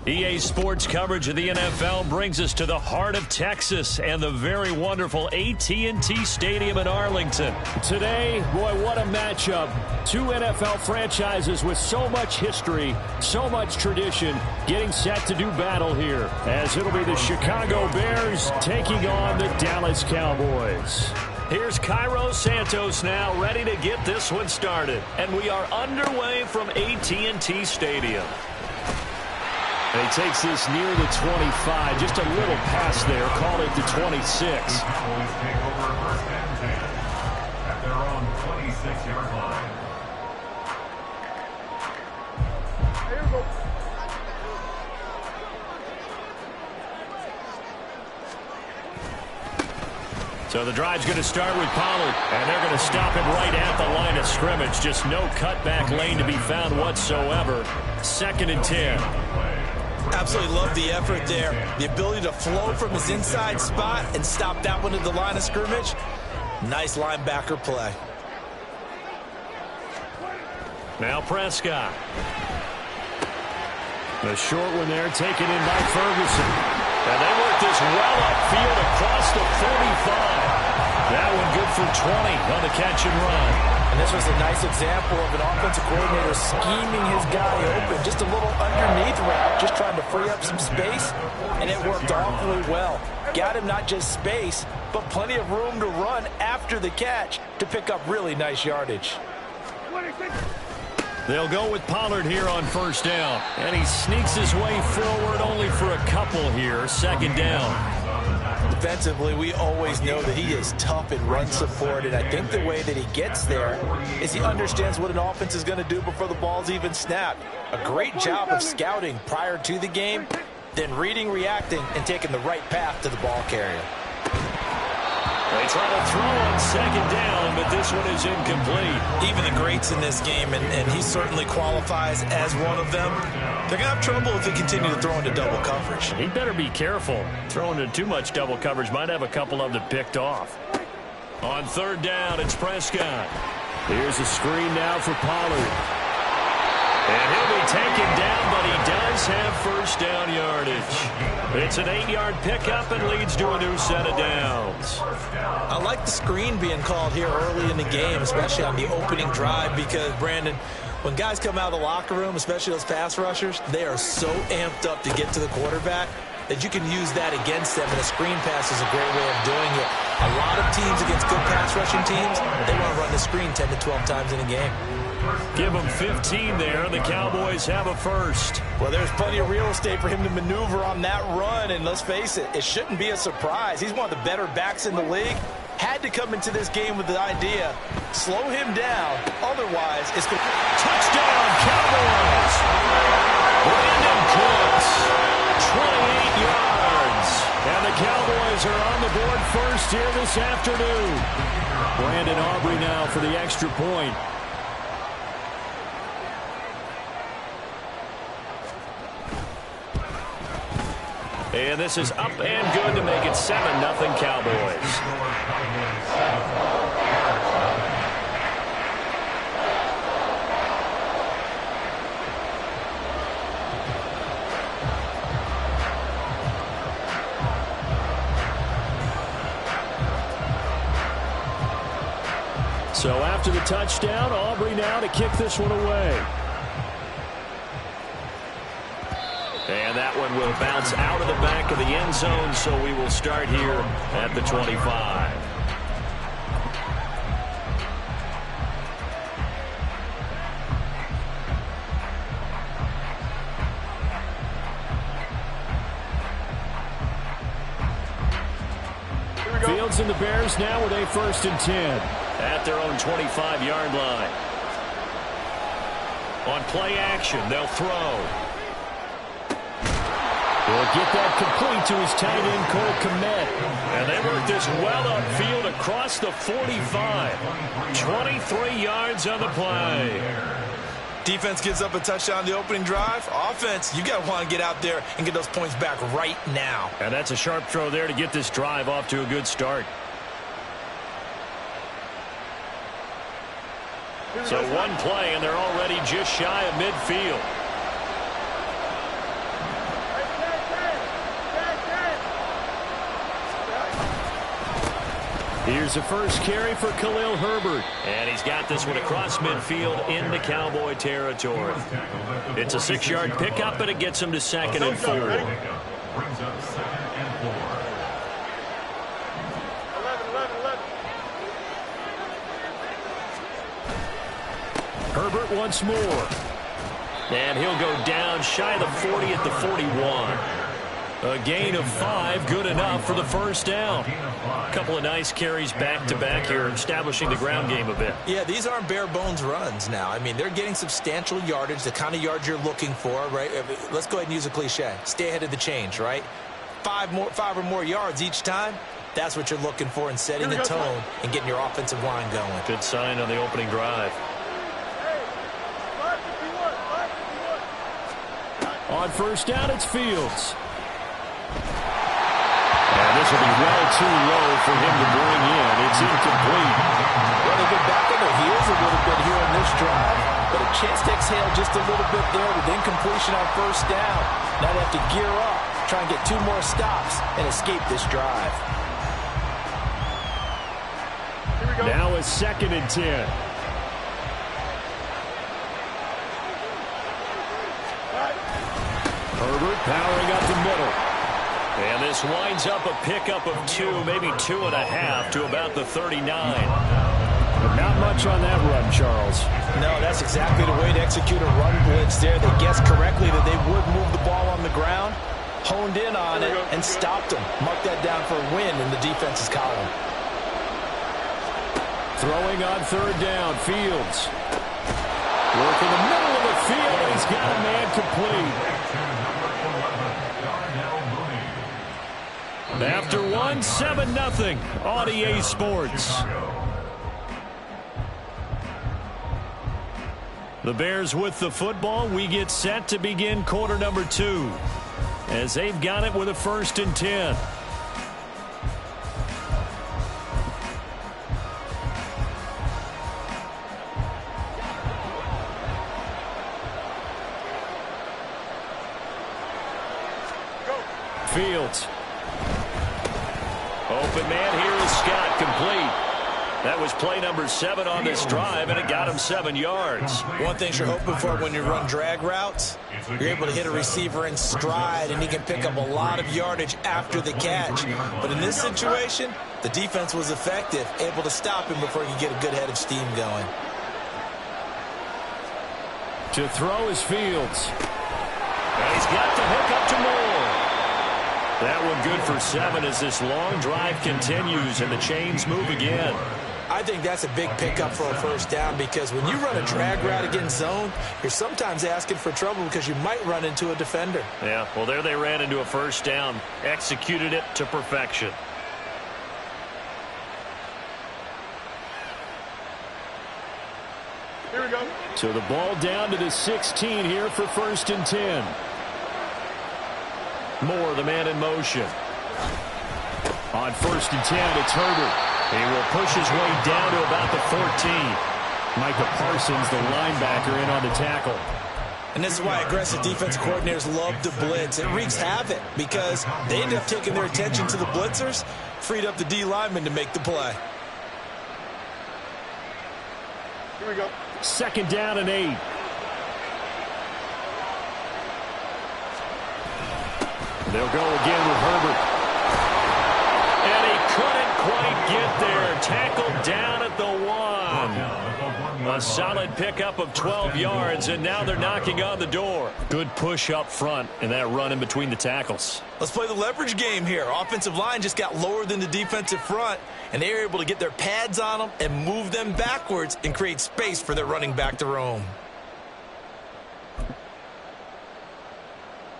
EA Sports coverage of the NFL brings us to the heart of Texas and the very wonderful AT&T Stadium in Arlington. Today, boy, what a matchup. Two NFL franchises with so much history, so much tradition, getting set to do battle here, as it'll be the Chicago Bears taking on the Dallas Cowboys. Here's Cairo Santos now, ready to get this one started. And we are underway from AT&T Stadium. And he takes this near the 25. Just a little pass there. Call it the 26. Cowboys take over first and 10 at their own 26-yard line. Here we go. So the drive's going to start with Pollard, and they're going to stop him right at the line of scrimmage. Just no cutback lane to be found whatsoever. 2nd and 10. Absolutely love the effort there. The ability to flow from his inside spot and stop that one at the line of scrimmage. Nice linebacker play. Now Prescott. The short one there taken in by Ferguson. And they work this well upfield across the 45. That one good for 20 on the catch and run. And this was a nice example of an offensive coordinator scheming his guy open. Just a little underneath route, just trying to free up some space, and it worked awfully well. Got him not just space, but plenty of room to run after the catch to pick up really nice yardage. They'll go with Pollard here on 1st down. And he sneaks his way forward only for a couple here. 2nd down. Defensively, we always know that he is tough in run support, and I think the way that he gets there is he understands what an offense is going to do before the ball's even snapped. A great job of scouting prior to the game, then reading, reacting, and taking the right path to the ball carrier. They try to throw on 2nd down, but this one is incomplete. Even the greats in this game, and he certainly qualifies as one of them, they're going to have trouble if they continue to throw into double coverage. He better be careful. Throwing into too much double coverage might have a couple of them picked off. On 3rd down, it's Prescott. Here's a screen now for Pollard. And he'll be taken down, but he does have 1st down yardage. It's an 8-yard pickup and leads to a new set of downs. I like the screen being called here early in the game, especially on the opening drive, because, Brandon, when guys come out of the locker room, especially those pass rushers, they are so amped up to get to the quarterback that you can use that against them, and a screen pass is a great way of doing it. A lot of teams against good pass rushing teams, they want to run the screen 10 to 12 times in a game. Give them 15 there. The Cowboys have a 1st. Well, there's plenty of real estate for him to maneuver on that run, and let's face it, it shouldn't be a surprise. He's one of the better backs in the league. Had to come into this game with the idea, slow him down, otherwise it's going to... Touchdown, Cowboys! Brandon Cooks, 28 yards. And the Cowboys are on the board first here this afternoon. Brandon Aubrey now for the extra point. And this is up and good to make it 7-0 Cowboys. So after the touchdown, Aubrey now to kick this one away. And that one will bounce out of the back of the end zone, so we will start here at the 25. Fields and the Bears now with a 1st and 10. At their own 25-yard line. On play action, they'll throw. He'll get that complete to his tight end, Cole Kmet. And they work this well upfield across the 45. 23 yards on the play. Defense gives up a touchdown on the opening drive. Offense, you got to want to get out there and get those points back right now. And that's a sharp throw there to get this drive off to a good start. So one play, and they're already just shy of midfield. Here's the first carry for Khalil Herbert. And he's got this one across midfield into Cowboy territory. It's a 6-yard pickup, and it gets him to 2nd and 4. Brings up 2nd and 4. 11. Herbert once more. And he'll go down shy of the 40 at the 41. A gain of 5, good enough for the first down. A couple of nice carries back-to-back here, establishing the ground game a bit. Yeah, these aren't bare-bones runs now. I mean, they're getting substantial yardage, the kind of yards you're looking for, right? Let's go ahead and use a cliche. Stay ahead of the change, right? 5 or more yards each time. That's what you're looking for in setting the tone and getting your offensive line going. Good sign on the opening drive. On first down, it's Fields. And this will be well too low for him to bring in. It's incomplete. Well, they've been back on their heels a little bit here in this drive, but a chance to exhale just a little bit there with incompletion on first down. Now they have to gear up, try and get 2 more stops, and escape this drive. Now a 2nd and 10. Herbert powering up the middle. And this winds up a pickup of 2, maybe 2.5 to about the 39. But not much on that run, Charles. No, that's exactly the way to execute a run blitz there. They guessed correctly that they would move the ball on the ground, honed in on it, and stopped them. Mark that down for a win in the defense's column. Throwing on 3rd down, Fields. Work in the middle of the field. He's got a man complete. After 1, 7-0 on EA Sports. The Bears with the football. We get set to begin quarter number 2 as they've got it with a 1st and 10. Fields. Open man here is Scott, complete. That was play number 7 on this drive, and it got him 7 yards. One thing you're hoping for when you run drag routes, you're able to hit a receiver in stride, and he can pick up a lot of yardage after the catch. But in this situation, the defense was effective, able to stop him before he could get a good head of steam going. To throw is Fields. And he's got the hook up to Moore. That one good for 7 as this long drive continues and the chains move again. I think that's a big pickup for a first down because when you run a drag route against zone, you're sometimes asking for trouble because you might run into a defender. Yeah, well, there they ran into a first down, executed it to perfection. Here we go. So the ball down to the 16 here for 1st and 10. Moore, the man in motion. On 1st and 10, it's Herbert. He will push his way down to about the 14. Micah Parsons, the linebacker, in on the tackle. And this is why aggressive defense coordinators love to blitz. It wreaks havoc because they end up taking their attention to the blitzers, freed up the D lineman to make the play. Here we go. 2nd down and 8. They'll go again with Herbert. And he couldn't quite get there. Tackled down at the 1. A solid pickup of 12 yards, and now they're knocking on the door. Good push up front and that run in between the tackles. Let's play the leverage game here. Offensive line just got lower than the defensive front, and they were able to get their pads on them and move them backwards and create space for their running back to roam.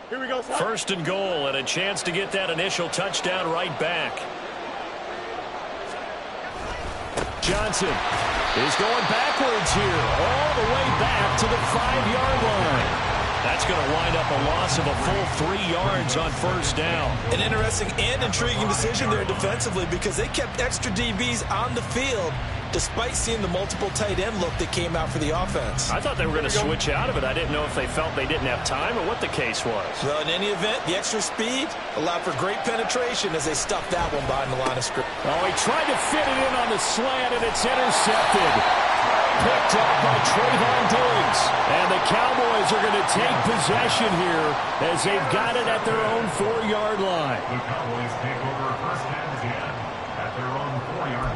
Here we go. 1st and goal, and a chance to get that initial touchdown right back. Johnson is going backwards here, all the way back to the 5-yard line. That's going to wind up a loss of a full 3 yards on 1st down. An interesting and intriguing decision there defensively because they kept extra DBs on the field despite seeing the multiple tight end look that came out for the offense. I thought they were going to switch out of it. I didn't know if they felt they didn't have time or what the case was. Well, in any event, the extra speed allowed for great penetration as they stuffed that one behind the line of scrimmage. Oh, he tried to fit it in on the slant, and it's intercepted. Picked up by Trayvon Diggs. And the Cowboys are going to take possession here as they've got it at their own 4-yard line. The Cowboys take over first and 10 at their own 4-yard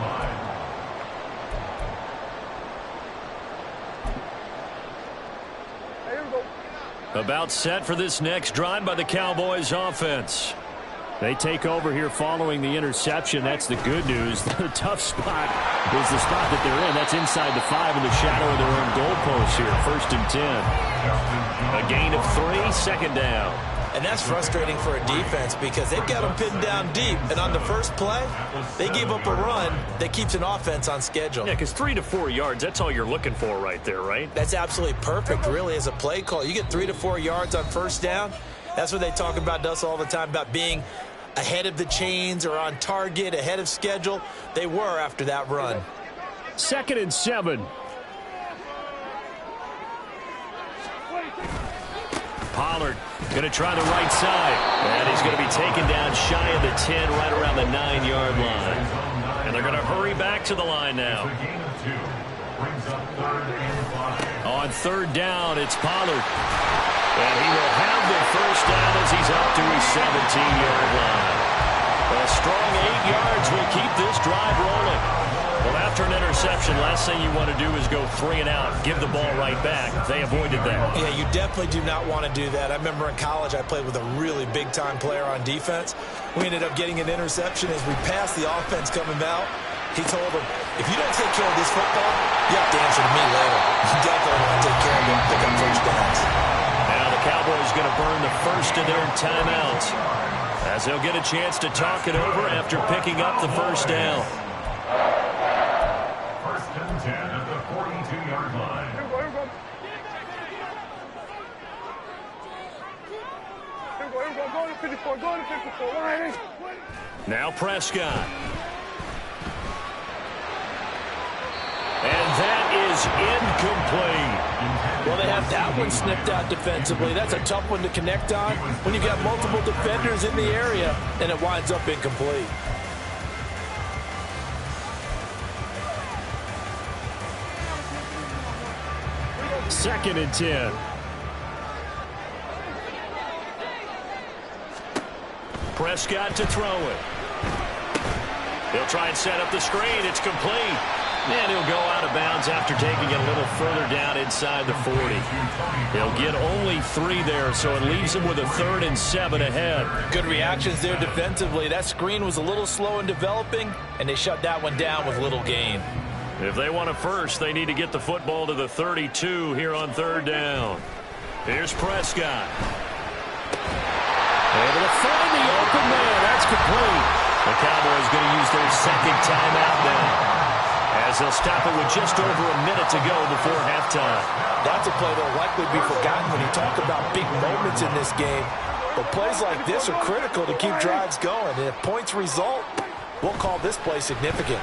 line. About set for this next drive by the Cowboys offense. They take over here following the interception. That's the good news. The tough spot is the spot that they're in. That's inside the 5 in the shadow of their own goalpost here. First and 10. A gain of 3, second down. And that's frustrating for a defense because they've got them pinned down deep. And on the first play, they gave up a run that keeps an offense on schedule. Yeah, because 3 to 4 yards, that's all you're looking for right there, right? That's absolutely perfect, really, as a play call. You get 3 to 4 yards on first down. That's what they talk about to us all the time, about being ahead of the chains or on target, ahead of schedule. They were after that run. Second and 7. Pollard going to try the right side. And he's going to be taken down shy of the 10, right around the 9-yard line. And they're going to hurry back to the line now. On third down, it's Pollard. And he will have the first down as he's up to his 17-yard line. A strong 8 yards will keep this drive rolling. Well, after an interception, last thing you want to do is go 3 and out, give the ball right back. They avoided that. Yeah, you definitely do not want to do that. I remember in college I played with a really big-time player on defense. We ended up getting an interception as we passed the offense coming out. He told him, if you don't take care of this football, you have to answer to me later. You definitely want to take care of it and pick up first downs. Now the Cowboys going to burn the first of their timeouts as they'll get a chance to talk it over after picking up the first down. First and 10 at the 42-yard line. Now Prescott. And that is incomplete. Well, they have that one snipped out defensively. That's a tough one to connect on when you've got multiple defenders in the area, and it winds up incomplete. Second and 10. Prescott to throw it. He'll try and set up the screen. It's complete. And he'll go out of bounds after taking it a little further down inside the 40. He'll get only 3 there, so it leaves him with a 3rd and 7 ahead. Good reactions there defensively. That screen was a little slow in developing, and they shut that one down with little gain. If they want a first, they need to get the football to the 32 here on third down. Here's Prescott. Able to find the open man. That's complete. The Cowboys going to use their second timeout now, as they'll stop it with just over a minute to go before halftime. That's a play that'll likely be forgotten when you talk about big moments in this game. But plays like this are critical to keep drives going. And if points result, we'll call this play significant.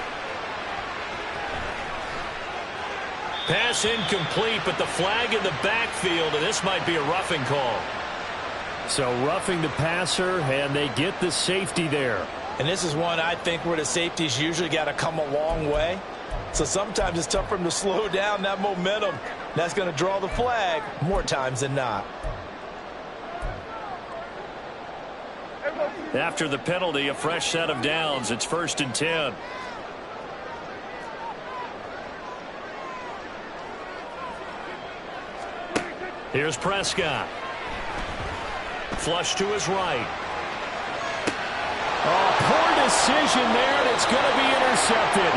Pass incomplete, but the flag in the backfield, and this might be a roughing call. So roughing the passer, and they get the safety there. And this is one I think where the safety's usually got to come a long way. So sometimes it's tough for them to slow down that momentum. That's going to draw the flag more times than not. After the penalty, a fresh set of downs. It's 1st and 10. Here's Prescott. Flush to his right. Oh, poor decision there, and it's going to be intercepted.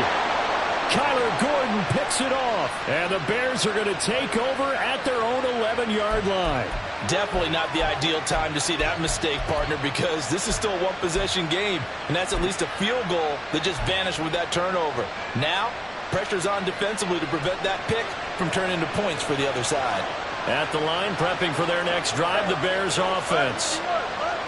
Kyler Gordon picks it off, and the Bears are going to take over at their own 11-yard line. Definitely not the ideal time to see that mistake, partner, because this is still a one-possession game, and that's at least a field goal that just vanished with that turnover. Now, pressure's on defensively to prevent that pick from turning into points for the other side. At the line, prepping for their next drive, the Bears offense.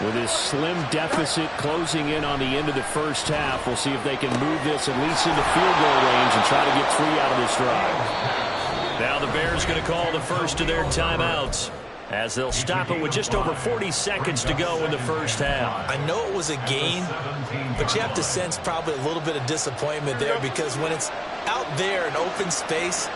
With this slim deficit closing in on the end of the first half, we'll see if they can move this at least into field goal range and try to get 3 out of this drive. Now the Bears going to call the first of their timeouts, as they'll stop it with just over 40 seconds to go in the first half. I know it was a gain, but you have to sense probably a little bit of disappointment there, because when it's out there in open space,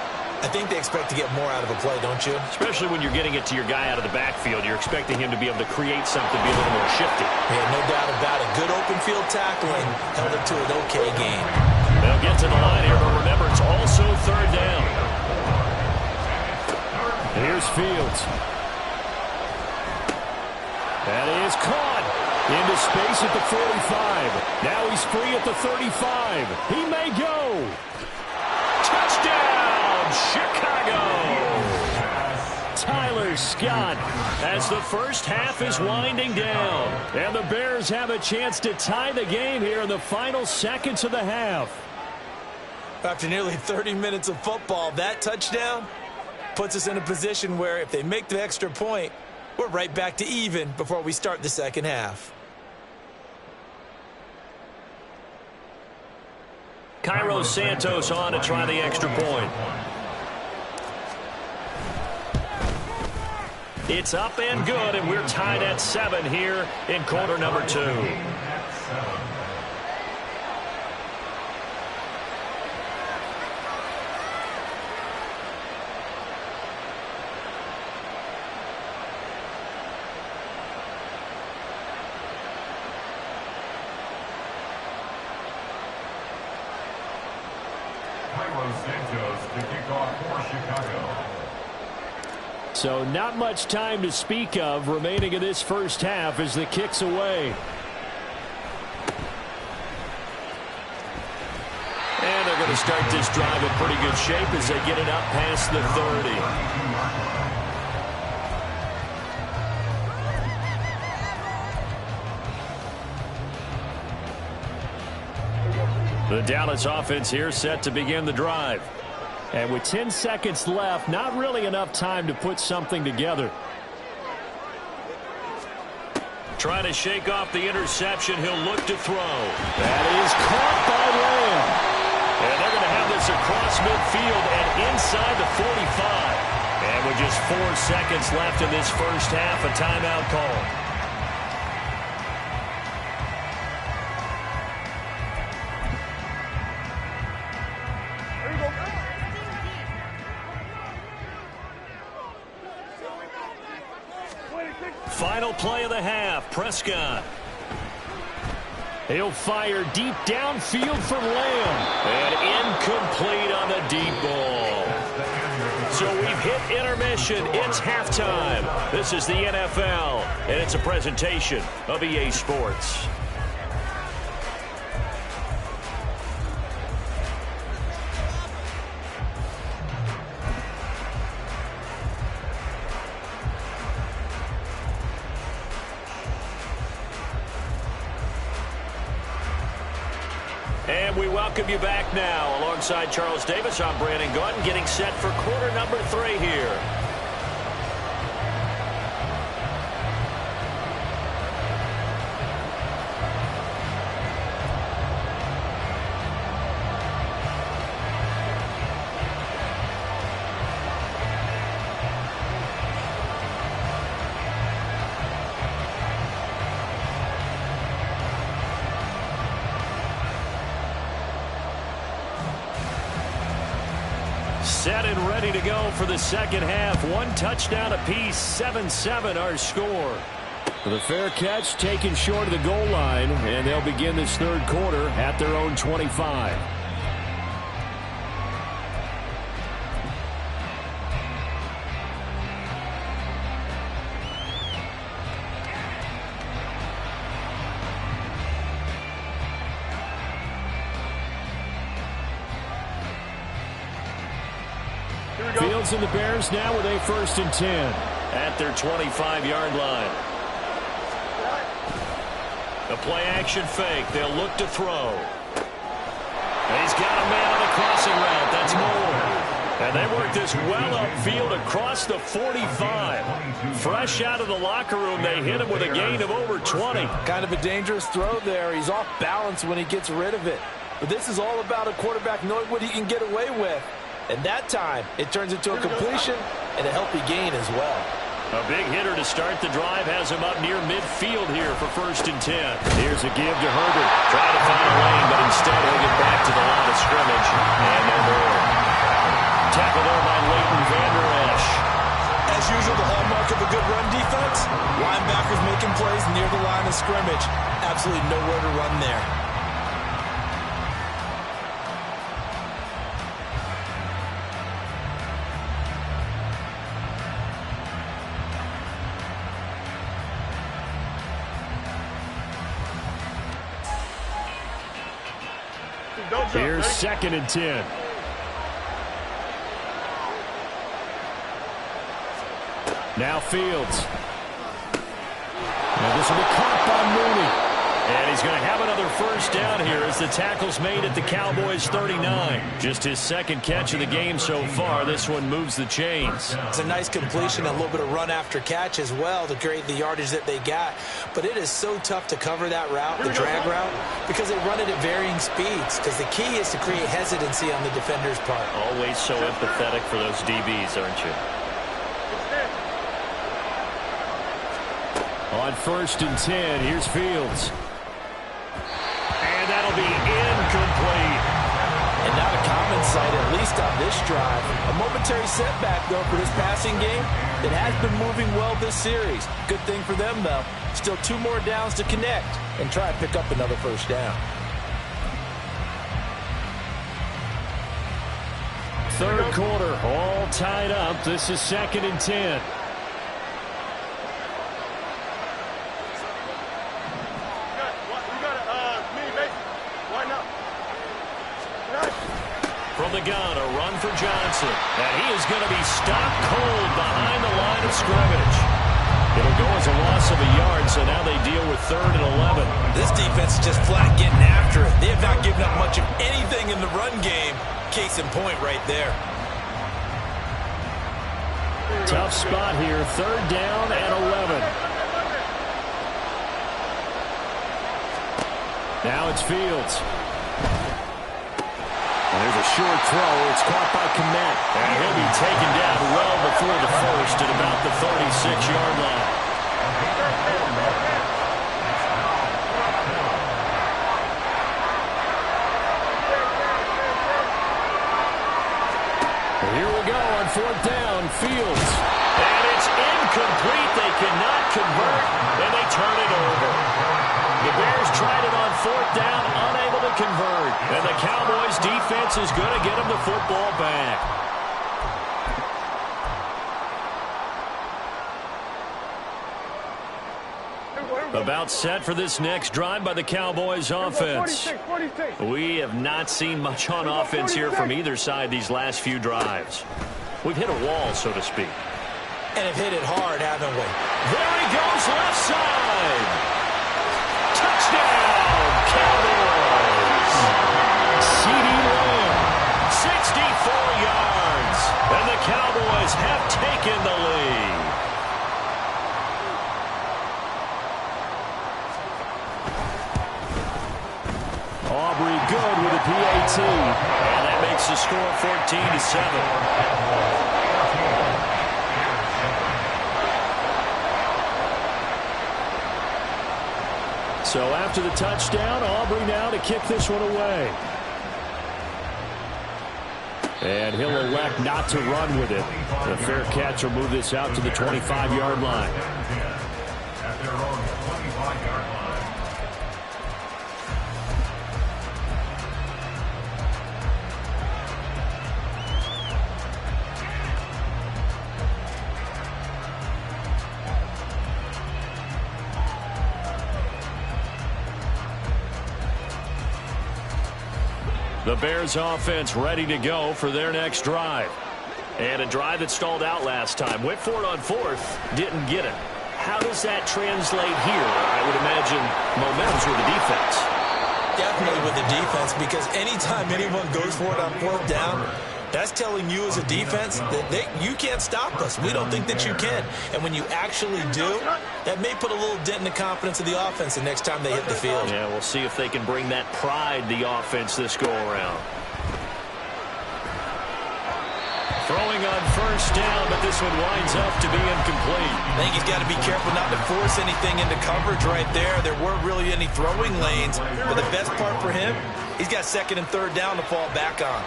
I think they expect to get more out of a play, don't you? Especially when you're getting it to your guy out of the backfield. You're expecting him to be able to create something, be a little more shifty. Yeah, no doubt about it. Good open field tackling held it to an okay game. They'll get to the line here, but remember, it's also 3rd down. Here's Fields. That is caught into space at the 45. Now he's free at the 35. He may go. Touchdown, Chicago. Tyler Scott, as the first half is winding down. And the Bears have a chance to tie the game here in the final seconds of the half. After nearly 30 minutes of football, that touchdown puts us in a position where if they make the extra point, we're right back to even before we start the second half. Cairo Santos on to try the extra point. It's up and good, and we're tied at 7 here in quarter number 2. So not much time to speak of remaining in this first half as the kick's away. And they're going to start this drive in pretty good shape as they get it up past the 30. The Dallas offense here set to begin the drive. And with 10 seconds left, not really enough time to put something together. Trying to shake off the interception. He'll look to throw. That is caught by Lamb. And they're going to have this across midfield and inside the 45. And with just 4 seconds left in this first half, a timeout call. Final play of the half, Prescott. He'll fire deep downfield for Lamb. And incomplete on the deep ball. So we've hit intermission. It's halftime. This is the NFL, and it's a presentation of EA Sports. And we welcome you back now. Alongside Charles Davis, I'm Brandon Gaudin, getting set for quarter number 3 here. Set and ready to go for the second half. 1 touchdown apiece, 7-7 our score. The fair catch taken short of the goal line, and they'll begin this third quarter at their own 25. Fields and the Bears now with a 1st and 10 at their 25-yard line. The play action fake. They'll look to throw. And he's got a man on a crossing route. That's Moore. And they work this well upfield across the 45. Fresh out of the locker room, they hit him with a gain of over 20. Kind of a dangerous throw there. He's off balance when he gets rid of it. But this is all about a quarterback knowing what he can get away with. And that time, it turns into a completion and a healthy gain as well. A big hitter to start the drive has him up near midfield here for 1st and 10. Here's a give to Herbert. Trying to find a lane, but instead he'll get back to the line of scrimmage. And no more. Tackle there by Leighton Vander Esch. As usual, the hallmark of a good run defense, linebackers making plays near the line of scrimmage. Absolutely nowhere to run there. Here's 2nd and 10. Now Fields. Now this will be caught by Mooney. And he's going to have another 1st down here as the tackle's made at the Cowboys' 39. Just his 2nd catch of the game so far. This one moves the chains. It's a nice completion, a little bit of run after catch as well to create the yardage that they got. But it is so tough to cover that route, the drag route, because they run it at varying speeds. Because the key is to create hesitancy on the defender's part. Always so empathetic for those DBs, aren't you? On 1st and 10, here's Fields. And that'll be incomplete. And not a common sight, at least on this drive. A momentary setback, though, for this passing game. It has been moving well this series. Good thing for them, though. Still 2 more downs to connect and try and pick up another 1st down. 3rd quarter, all tied up. This is 2nd and 10. From the gun, a run for Johnson. And he is going to be stopped cold behind the line of scrimmage. It'll go as a loss of a yard, so now they deal with 3rd and 11. This defense is just flat getting after it. They have not given up much of anything in the run game. Case in point right there. Tough spot here. 3rd down and 11. Now it's Fields. There's a short throw. It's caught by Kmet. And he'll be taken down well before the 1st at about the 36-yard line. Here we go on 4th down. Fields. And it's incomplete. They cannot convert, and they turn it over. The Bears tried it on 4th down, unable to convert. And the Cowboys defense is going to get them the football back. About set for this next drive by the Cowboys offense. We have not seen much on offense here from either side these last few drives. We've hit a wall, so to speak. And have hit it hard, haven't we? There he goes, left side. Touchdown, Cowboys. CeeDee Lamb, 64 yards. And the Cowboys have taken the lead. Aubrey good with a PAT. And that makes the score 14-7. So after the touchdown, Aubrey now to kick this one away. And he'll elect not to run with it. The fair catch will move this out to the 25-yard line. At their own 25-yard line. The Bears offense ready to go for their next drive. And a drive that stalled out last time. Went for it on 4th, didn't get it. How does that translate here? I would imagine momentum's with the defense. Definitely with the defense, because anytime anyone goes for it on 4th down, That's telling you as a defense that you can't stop us. We don't think that you can. And when you actually do, that may put a little dent in the confidence of the offense the next time they hit the field. Yeah, we'll see if they can bring that pride, the offense, this go-around. Throwing on first down, but this one winds up to be incomplete. I think he's got to be careful not to force anything into coverage right there. There weren't really any throwing lanes. But the best part for him, he's got second and third down to fall back on.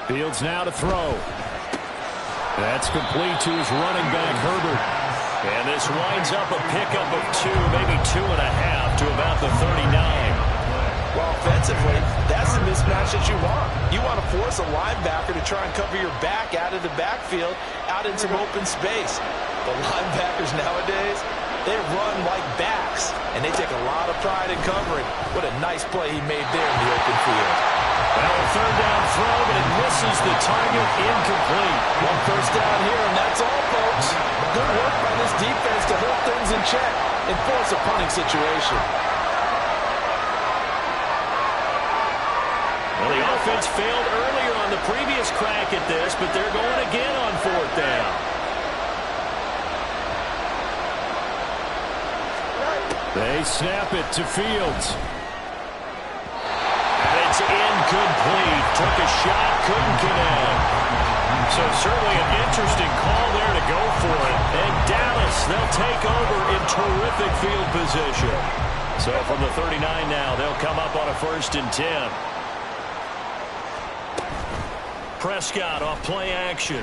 Fields now to throw. That's complete to his running back, Herbert. And this winds up a pickup of 2, maybe 2.5 to about the 39. Well, offensively, that's the mismatch that you want. You want to force a linebacker to try and cover your back out of the backfield, out in some open space. The linebackers nowadays, they run like backs, and they take a lot of pride in covering. What a nice play he made there in the open field. Well, a third down throw, but it misses the target, incomplete. One first down here, and that's all, folks. Good work by this defense to hold things in check and force a punting situation. Well, the offense failed earlier on the previous crack at this, but they're going again on fourth down. They snap it to Fields. And it's incomplete. Took a shot, couldn't connect. So certainly an interesting call there to go for it. And Dallas, they'll take over in terrific field position. So from the 39 now, they'll come up on a 1st and 10. Prescott off play action.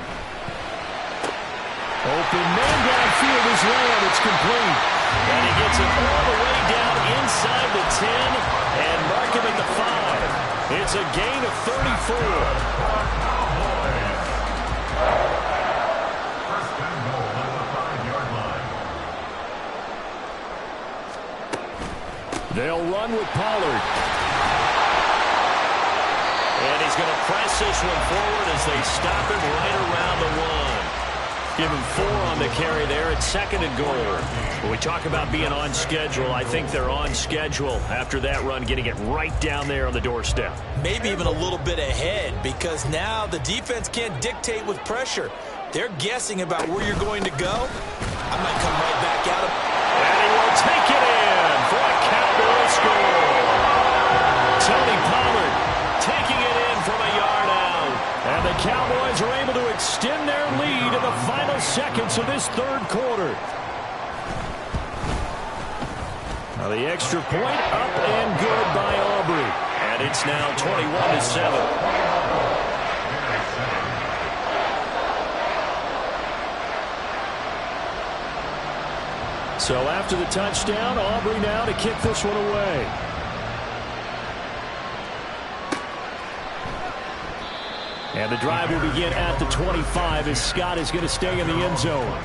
Open man downfield is Lamb. It's complete. And he gets it all the way down inside the 10 and mark him at the 5. It's a gain of 34. First and goal at the 5-yard line. They'll run with Pollard. And he's going to press this one forward as they stop him right around the 1. Give him 4 on the carry there at 2nd and goal. When we talk about being on schedule, I think they're on schedule after that run, getting it right down there on the doorstep. Maybe even a little bit ahead, because now the defense can't dictate with pressure. They're guessing about where you're going to go. I might come right back at him. And he will take it in for a Cowboy score. Tony Pollard taking it in from a yard out. And the Cowboys are able to extend their lead in the final seconds of this 3rd quarter. Now the extra point up and good by Aubrey. And it's now 21-7. So after the touchdown, Aubrey now to kick this one away. And the drive will begin at the 25 as Scott is going to stay in the end zone.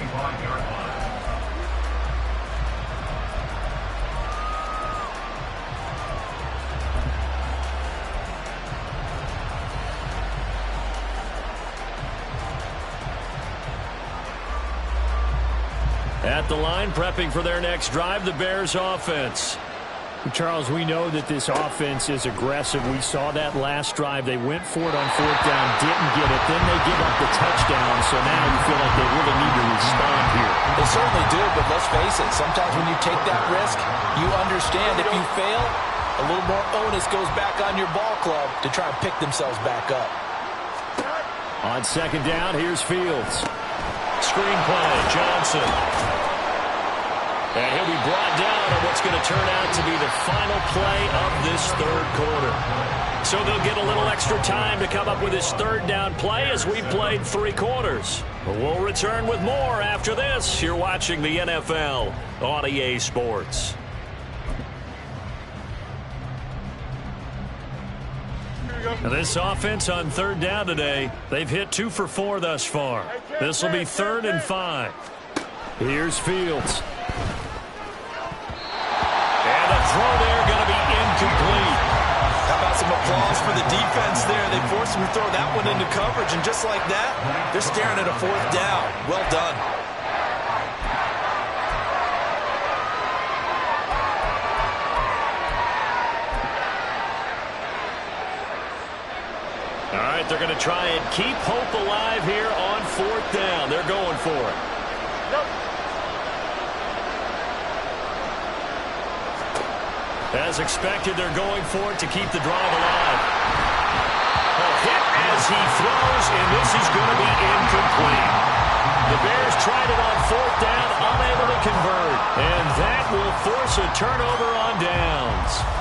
At the line, prepping for their next drive, the Bears offense. Charles, we know that this offense is aggressive. We saw that last drive. They went for it on 4th down, didn't get it. Then they give up the touchdown, so now you feel like they really need to respond here. They certainly do, but let's face it. Sometimes when you take that risk, you understand if you fail, a little more onus goes back on your ball club to try and pick themselves back up. On 2nd down, here's Fields. Screen play, Johnson. And he'll be brought down on what's going to turn out to be the final play of this 3rd quarter. So they'll get a little extra time to come up with this 3rd down play as we played 3 quarters. But we'll return with more after this. You're watching the NFL on EA Sports. Now this offense on 3rd down today, they've hit 2 for 4 thus far. This will be 3rd and 5. Here's Fields. And the throw there going to be incomplete. How about some applause for the defense there? They forced him to throw that one into coverage, and just like that, they're staring at a 4th down. Well done. All right, they're going to try and keep hope alive here on 4th down. They're going for it. As expected, they're going for it to keep the drive alive. A hit as he throws, and this is going to be incomplete. The Bears tried it on 4th down, unable to convert. And that will force a turnover on downs.